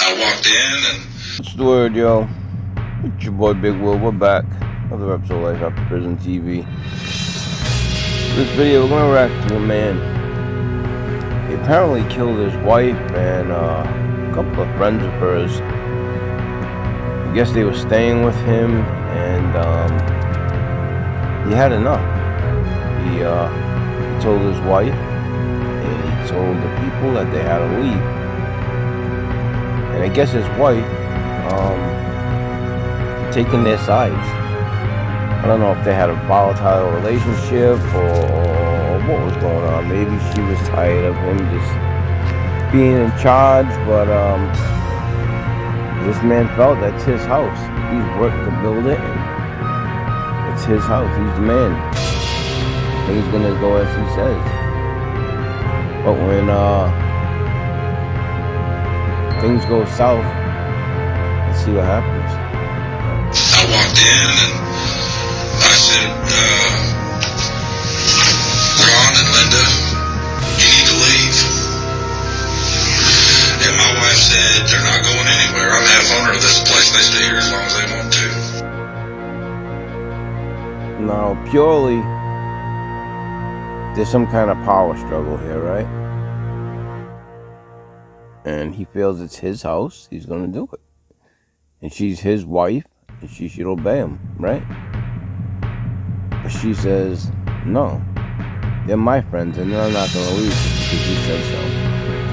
I walked in and... What's the word, yo? It's your boy Big Will. We're back. Another episode of Life After Prison TV. This video, we're gonna react to a man. He apparently killed his wife and a couple of friends of hers. I guess they were staying with him, and he had enough. He told his wife, and he told the people that they had to leave. And I guess his wife, taking their sides. I don't know if they had a volatile relationship or what was going on. Maybe she was tired of him just being in charge, but this man felt that's his house. He's worked to build it, and it's his house. He's the man. Things gonna go as he says. But when things go south, let's see what happens. I walked in and I said, Ron and Linda, you need to leave. And my wife said, they're not going anywhere. I'm half owner of this place. They stay here as long as they want to. Now, purely, there's some kind of power struggle here, right? And he feels it's his house, he's gonna do it. And she's his wife, and she should obey him, right? But she says, no, they're my friends, and they're not gonna leave just because you said so.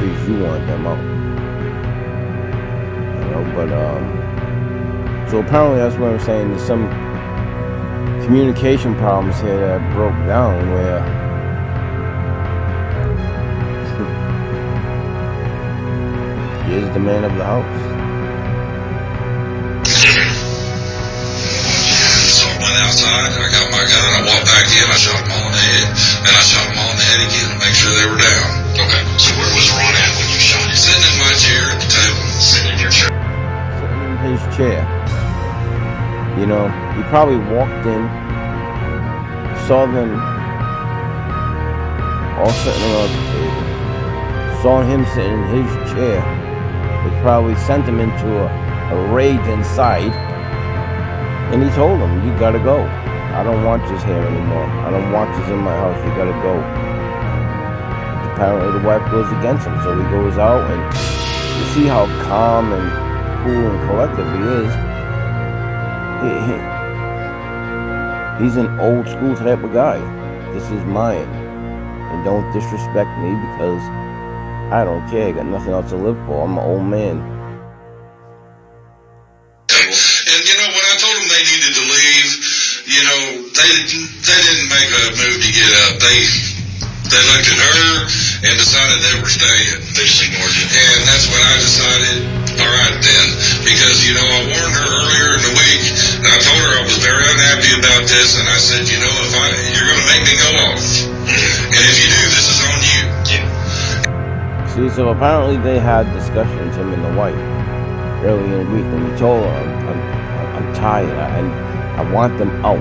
Because you want them out. You know, but, so apparently that's what I'm saying, there's some communication problems here that broke down where he is the man of the house. So I went outside, I got my gun, and I walked back in, I shot them all in the head, and I shot them all in the head again to make sure they were down. Okay, so where was Ron at when you shot him? Sitting in my chair at the table. Sitting in your chair? Sitting in his chair. You know, he probably walked in, saw them all sitting around the table, saw him sitting in his chair, which probably sent him into a rage inside, and he told him, you gotta go. I don't want you here anymore. I don't want you in my house. You gotta go. Apparently the wife goes against him, so he goes out, and you see how calm and cool and collected he is. He's an old school type of guy. This is mine. And don't disrespect me because I don't care. I got nothing else to live for. I'm an old man. And you know, when I told them they needed to leave, you know, they didn't make a move to get up. They looked at her and decided they were staying. They just ignored you. And that's when I decided, all right then, because, you know, I warned her earlier in the week, and I told her I was very unhappy about this, and I said, you know, you're going to make me go off. And if you do, this is on you. Yeah. See, so apparently they had discussions, him and the wife, early in the week, when he told her, I'm tired, I want them out.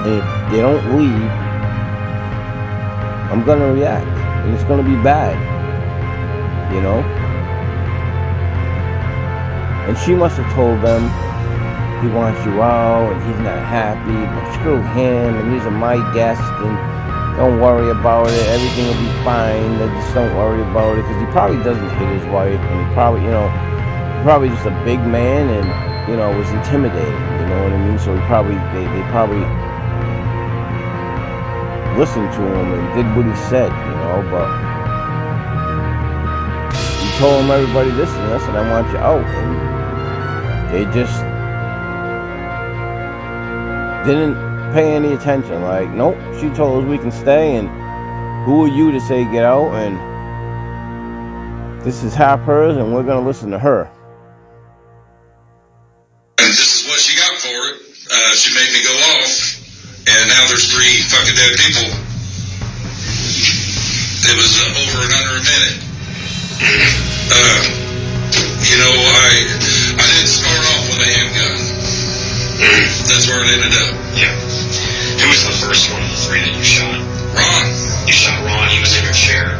And if they don't leave, I'm gonna react, and it's gonna be bad, you know? And she must have told them, he wants you out, and he's not happy, but screw him, and these are my guests, and don't worry about it, everything will be fine, just don't worry about it, because he probably doesn't hate his wife, and he probably, you know, probably just a big man, and, you know, was intimidated, you know what I mean? So he probably, they probably listened to him and did what he said, you know, but he told him, everybody, listen, I want you out, and they just didn't pay any attention. Like, nope, she told us we can stay, and who are you to say get out, and this is half hers, and we're gonna listen to her. And this is what she got for it. She made me go off, and now there's 3 fucking dead people. It was over and under a minute. You know, I didn't start off with a handgun. That's where it ended up. Yeah. Who was the first one of the 3 that you shot? Ron. You shot Ron. He was in your chair.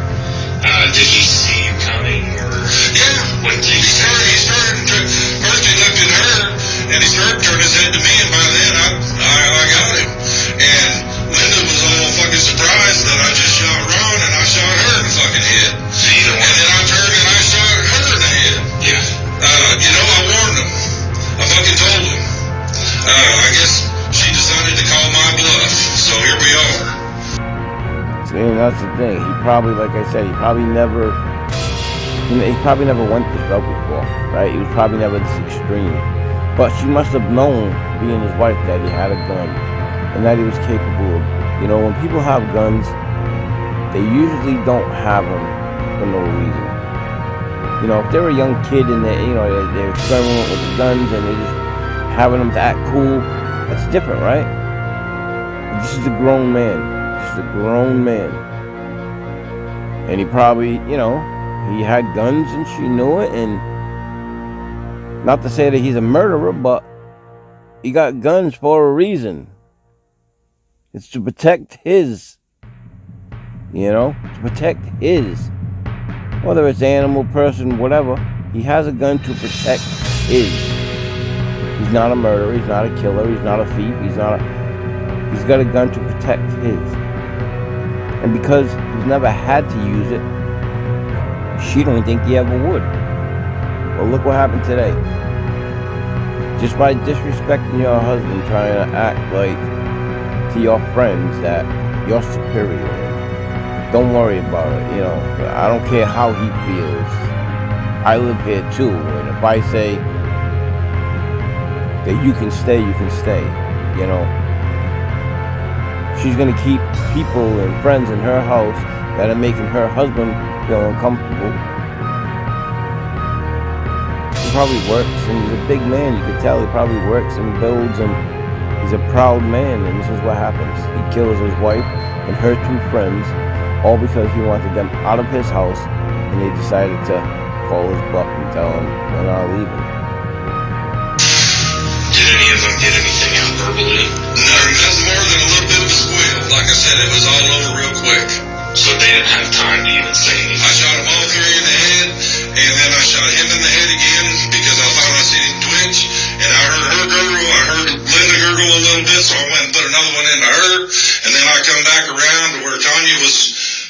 Did he see you coming, or? Yeah. What did He started, first he looked at her, and he started turning his head to me, and by then I got him. And Linda was all fucking surprised that I just shot Ron, and I shot her in the fucking head. And then I turned and I shot her in the head. Yeah. I warned him. I fucking told him. I guess she decided to call my bluff, so here we are. See, and that's the thing. He probably, like I said, he probably never went this route before, right? He was probably never this extreme. But she must have known, being his wife, that he had a gun and that he was capable of, when people have guns, they usually don't have them for no reason. If they're a young kid and they're experimenting with the guns and they're just having them to act cool, that's different, right? But this is a grown man. A grown man, and he probably, he had guns and she knew it. And not to say that he's a murderer, but he got guns for a reason. It's to protect his, to protect his, whether it's animal, person, whatever. He has a gun to protect his. He's not a murderer, he's not a killer, he's not a thief, he's got a gun to protect his. And because he's never had to use it, she don't think he ever would. Well, look what happened today. Just by disrespecting your husband, trying to act like to your friends that you're superior. Don't worry about it, I don't care how he feels. I live here too, and if I say that you can stay, you can stay, She's going to keep people and friends in her house that are making her husband feel uncomfortable. He probably works, and he's a big man. You could tell he probably works and builds, and he's a proud man. And this is what happens. He kills his wife and her two friends, all because he wanted them out of his house, and they decided to call his bluff and tell him they're not leaving. Did any of them get anything out verbally? No, nothing more than a little bit of a squeal. Like I said, it was all over real quick. So they didn't have time to even say anything? I shot them all three in the head, and then I shot him in the head again because I thought I seen him twitch, and I heard her gurgle, I heard Linda gurgle a little bit, so I went and put another one into her, and then I come back around to where Tanya was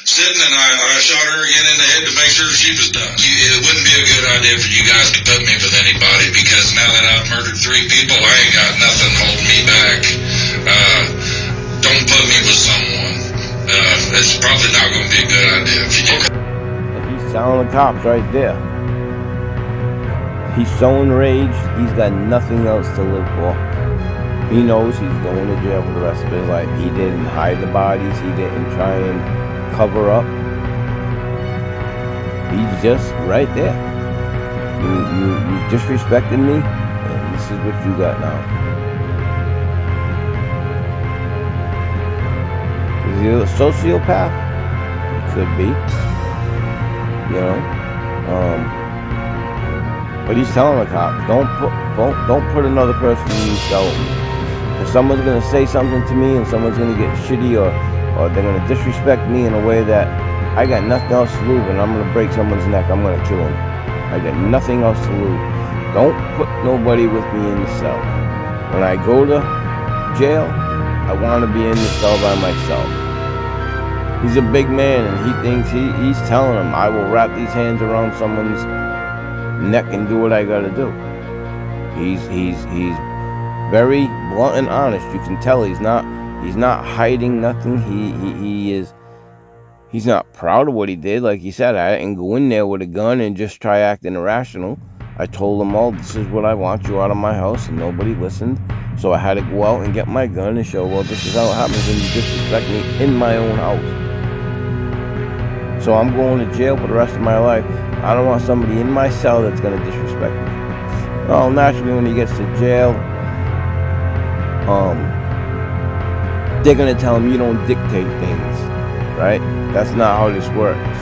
sitting, and I shot her again in the head to make sure she was done. It wouldn't be a good idea for you guys to put me with anybody, because now that I've murdered 3 people, I ain't got nothing holding me back. Don't put me with someone. It's probably not going to be a good idea if you do. He's telling the cops right there. He's so enraged, he's got nothing else to live for. He knows he's going to jail for the rest of his life. He didn't hide the bodies, he didn't try and cover up. He's just right there. You disrespected me, and this is what you got now. Is he a sociopath? He could be. But he's telling the cops, don't put another person in these cells. If someone's gonna say something to me and someone's gonna get shitty or they're gonna disrespect me in a way that I got nothing else to lose, and I'm gonna break someone's neck, I'm gonna kill him. I got nothing else to lose. Don't put nobody with me in the cell. When I go to jail, I want to be in the cell by myself. He's a big man, and he thinks he's telling him, I will wrap these hands around someone's neck and do what I gotta do. He's very blunt and honest. You can tell he's not hiding nothing. He's not proud of what he did. Like he said, I didn't go in there with a gun and just try acting irrational. I told them all, this is what I want, you out of my house, and nobody listened. So I had to go out and get my gun and show, well, this is how it happens when you disrespect me in my own house. So I'm going to jail for the rest of my life. I don't want somebody in my cell that's going to disrespect me. Well, naturally, when he gets to jail, they're going to tell him you don't dictate things, right? That's not how this works.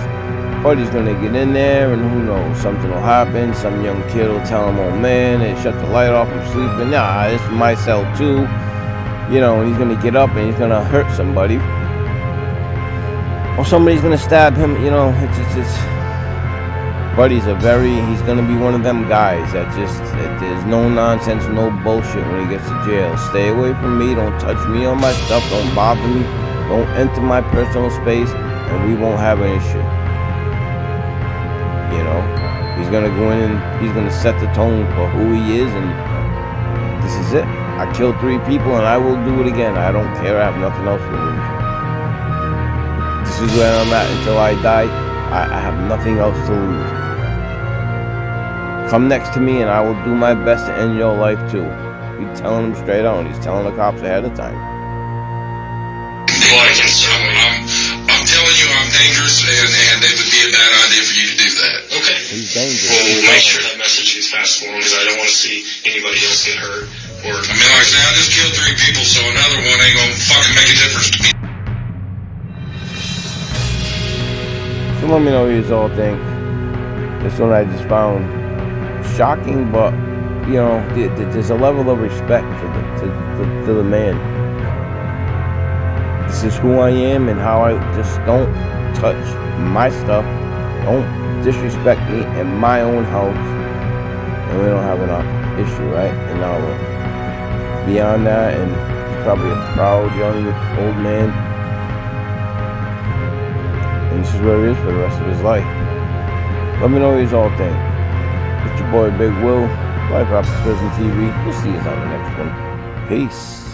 But he's going to get in there, and who knows, something will happen. Some young kid will tell him, oh man, they shut the light off, I'm sleeping. Nah, this is my cell too. And he's going to get up and he's going to hurt somebody. or somebody's gonna stab him. You know, it's but he's gonna be one of them guys that just, there's no nonsense, no bullshit when he gets to jail. Stay away from me, don't touch me on my stuff, don't bother me, don't enter my personal space, and we won't have an issue. You know, he's gonna go in and he's gonna set the tone for who he is, and this is it. I killed 3 people and I will do it again. I don't care, I have nothing else to lose. This is where I'm at until I die. I have nothing else to lose. Come next to me and I will do my best to end your life too. He's telling them straight on. He's telling the cops ahead of time. Well, I'm telling you I'm dangerous, and it would be a bad idea for you to do that. okay. He's dangerous. Well, we'll make sure that message gets passed for him because I don't want to see anybody else get hurt. Or I mean, like I say, I just killed 3 people, so another one ain't gonna fucking make a difference to me. So let me know what you all think. This one I just found shocking, but you know, there's a level of respect to the man. This is who I am and how I just don't touch my stuff. Don't disrespect me in my own house, and we don't have enough issue, right? And now beyond that, and he's probably a proud young old man, and this is where he is for the rest of his life. Let me know what you all think. It's your boy Big Will, Life After Prison TV. We'll see you on the next one. Peace.